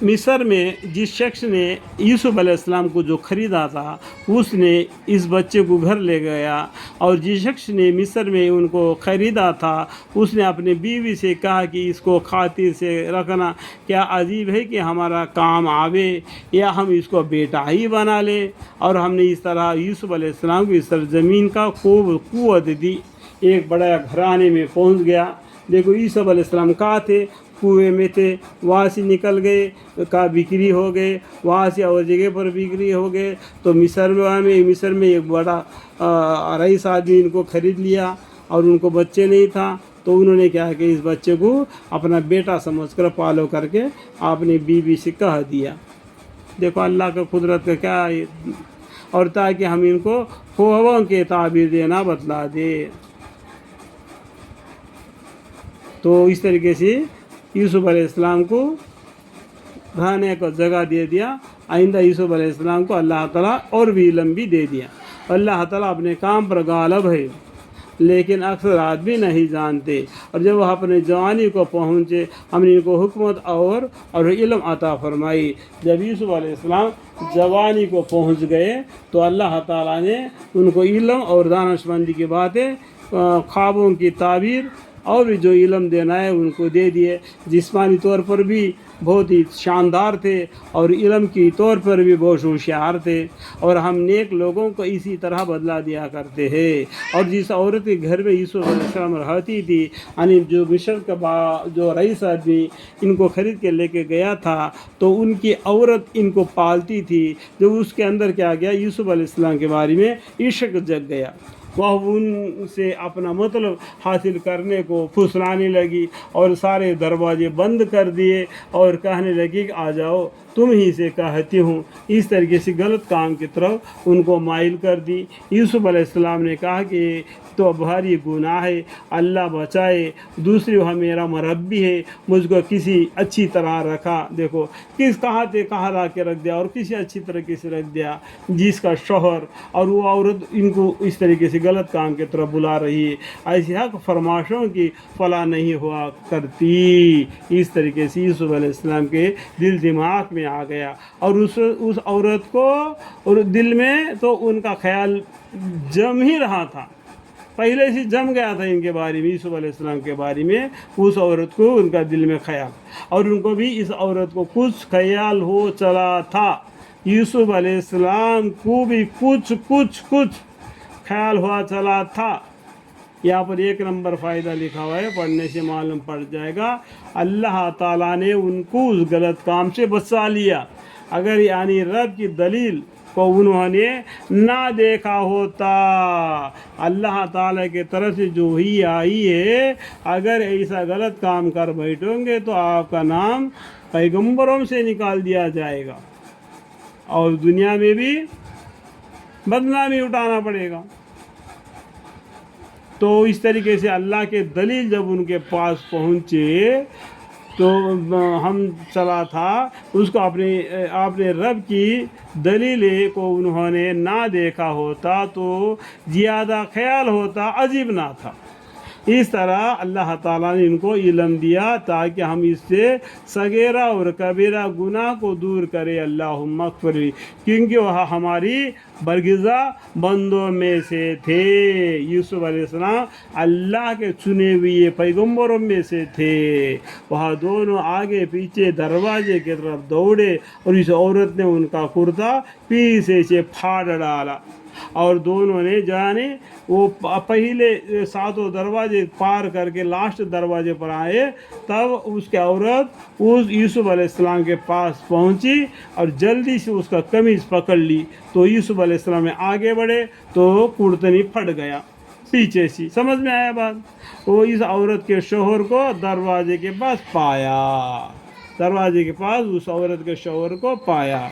مصر میں جس شخص نے یوسف علیہ السلام کو جو خریدا تھا اس نے اس بچے کو گھر لے گیا، اور جس شخص نے مصر میں ان کو خریدا تھا اس نے اپنے بیوی سے کہا کہ اس کو خاطر سے رکھنا، کیا عجیب ہے کہ ہمارا کام آوے یا ہم اس کو بیٹا ہی بنا لیں۔ اور ہم نے اس طرح یوسف علیہ السلام کو اس سرزمین کا خوب قوت دی، ایک بڑا گھرانے میں پہنچ گیا۔ دیکھو یوسف علیہ السلام کہاں تھے؟ کنویں میں تھے، وہاں سے نکل گئے، کا بکری ہو گئے، وہاں سے اور جگہ پر بکری ہو گئے، تو مصر میں ایک بڑا رئیس آدمی ان کو خرید لیا، اور ان کو بچے نہیں تھا، تو انہوں نے کیا کہ اس بچے کو اپنا بیٹا سمجھ کر پالو کر کے اپنی بیوی سے کہہ دیا۔ دیکھو اللہ کا قدرت کا کیا ہے، اور تاکہ ہم ان کو خوابوں کے تعبیر دینا بتلا دے۔ تو اس طریقے سے یوسف علیہ السلام کو رہنے کو جگہ دے دیا۔ آئندہ یوسف علیہ السلام کو اللہ تعالیٰ اور بھی علم بھی دے دیا۔ اللہ تعالیٰ اپنے کام پر غالب ہے، لیکن اکثر آدمی نہیں جانتے، اور جب وہ اپنے جوانی کو پہنچے ہم نے ان کو حکمت اور علم عطا فرمائی۔ جب یوسف علیہ السلام جوانی کو پہنچ گئے تو اللہ تعالیٰ نے ان کو علم اور دانش مندی کی باتیں، خوابوں کی تعبیر اور جو علم دینا ہے ان کو دے دیے۔ جسمانی طور پر بھی بہت ہی شاندار تھے، اور علم کی طور پر بھی بہت ہوشیار تھے، اور ہم نیک لوگوں کو اسی طرح بدلا دیا کرتے ہیں۔ اور جس عورت کے گھر میں یوسف علیہ السلام رہتی تھی، یعنی جو مصر کا جو رئیس آدمی ان کو خرید کے لے کے گیا تھا، تو ان کی عورت ان کو پالتی تھی۔ جب اس کے اندر کیا گیا، یوسف علیہ السلام کے بارے میں عشق جگ گیا، وہ ان سے اپنا مطلب حاصل کرنے کو پھسلانے لگی، اور سارے دروازے بند کر دیے، اور کہنے لگی کہ آ جاؤ تم ہی سے کہتی ہوں۔ اس طریقے سے غلط کام کی طرف ان کو مائل کر دی۔ یوسف علیہ السلام نے کہا کہ تو بھاری گناہ ہے، اللہ بچائے، دوسری وہ میرا مربی ہے، مجھ کو کسی اچھی طرح رکھا۔ دیکھو کہاں لا کے رکھ دیا، اور کسی اچھی طریقے سے رکھ دیا، جس کا شوہر اور وہ عورت ان کو اس طریقے سے غلط کام کی طرف بلا رہی ہے۔ ایسی حق فرماشوں کی فلاح نہیں ہوا کرتی۔ اس طریقے سے یوسف علیہ السلام کے دل دماغ میں آ گیا، اور اس عورت کو اور دل میں تو ان کا خیال جم ہی رہا تھا، پہلے سے جم گیا تھا ان کے بارے میں، یوسف علیہ السلام کے بارے میں اس عورت کو ان کا دل میں خیال، اور ان کو بھی اس عورت کو کچھ خیال ہو چلا تھا۔ یوسف علیہ السلام کو بھی کچھ خیال ہوا چلا تھا۔ یہاں پر ایک نمبر فائدہ لکھا ہوا ہے، پڑھنے سے معلوم پڑ جائے گا، اللہ تعالیٰ نے ان کو اس غلط کام سے بچا لیا۔ اگر یعنی رب کی دلیل کو انہوں نے نہ دیکھا ہوتا، اللہ تعالیٰ کی طرف سے جو ہی آئی ہے، اگر ایسا غلط کام کر بیٹھیں گے تو آپ کا نام پیغمبروں سے نکال دیا جائے گا، اور دنیا میں بھی بدنامی اٹھانا پڑے گا۔ تو اس طریقے سے اللہ کے دلیل جب ان کے پاس پہنچے تو ہم چلا تھا اس کو اپنے رب کی دلیل کو انہوں نے نہ دیکھا ہوتا تو زیادہ خیال ہوتا، عجیب نہ تھا۔ اس طرح اللہ تعالیٰ نے ان کو علم دیا تاکہ ہم اس سے صغیرہ اور کبیرہ گناہ کو دور کرے۔ اللہم اغفر لی، کیونکہ وہ ہماری برگزہ بندوں میں سے تھے۔ یوسف علیہ السلام اللہ کے چنے ہوئے پیغمبروں میں سے تھے۔ وہاں دونوں آگے پیچھے دروازے کی طرف دوڑے، اور اس عورت نے ان کا کرتا پیچھے سے پھاڑ ڈالا، اور دونوں نے جانے وہ پہلے 7 دروازے پار کر کے لاسٹ دروازے پر آئے، تب اس کی عورت اس یوسف علیہ السلام کے پاس پہنچی اور جلدی سے اس کا قمیض پکڑ لی، تو یوسف علیہ السلام آگے بڑھے تو کرتنی پھٹ گیا پیچھے سے۔ سمجھ میں آیا بات؟ وہ اس عورت کے شوہر کو دروازے کے پاس پایا، دروازے کے پاس اس عورت کے شوہر کو پایا۔